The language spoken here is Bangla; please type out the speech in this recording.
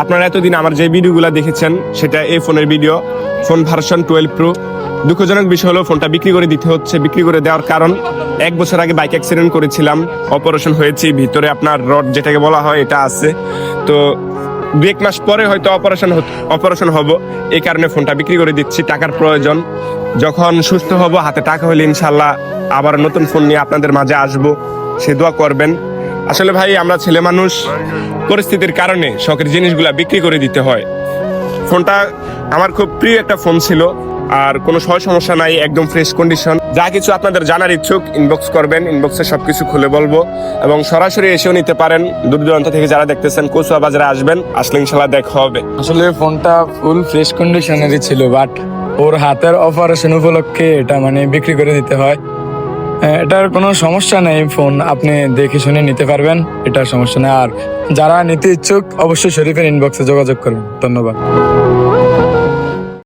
আপনারা এতদিন আমার যে ভিডিওগুলো দেখেছেন সেটা এই ফোনের ভিডিও, ফোন ভার্সন 12 প্রো। দুঃখজনক বিষয় হলো ফোনটা বিক্রি করে দিতে হচ্ছে। বিক্রি করে দেওয়ার কারণ, 1 বছর আগে বাইক অ্যাক্সিডেন্ট করেছিলাম, অপারেশন হয়েছে, ভিতরে আপনার রড যেটাকে বলা হয় এটা আছে। তো 2-1 মাস পরে হয়তো অপারেশন হব, এই কারণে ফোনটা বিক্রি করে দিচ্ছি। টাকার প্রয়োজন, যখন সুস্থ হব, হাতে টাকা হলে ইনশাল্লাহ আবার নতুন ফোন নিয়ে আপনাদের মাঝে আসবো, সে দোয়া করবেন। আসলে ভাই আমরা ছেলে মানুষ, পরিস্থিতির কারণে শখের জিনিসগুলা বিক্রি করে দিতে হয়। ফোনটা আমার খুব প্রিয় একটা ফোন ছিল, আর কোনো সমস্যা নাই, একদম ফ্রেশ কন্ডিশন। যা কিছু আপনাদের জানার ইচ্ছুক ইনবক্স করবেন, ইনবক্সে সবকিছু খুলে বলবো, এবং সরাসরি এসেও নিতে পারেন। দূর দূরান্ত থেকে যারা দেখতেছেন কচুয়া বাজারে আসবেন, আসলে ইনশাল্লাহ দেখা হবে। আসলে ফোনটা ফুল ফ্রেশ কন্ডিশনেরই ছিল, বাট ওর হাতের অপারেশন উপলক্ষে এটা মানে বিক্রি করে দিতে হয়। এটার কোনো সমস্যা নেই, ফোন আপনি দেখে শুনে নিতে পারবেন, এটার সমস্যা নেই। আর যারা নিতে ইচ্ছুক অবশ্যই শরীফের ইনবক্সে যোগাযোগ করুন। ধন্যবাদ।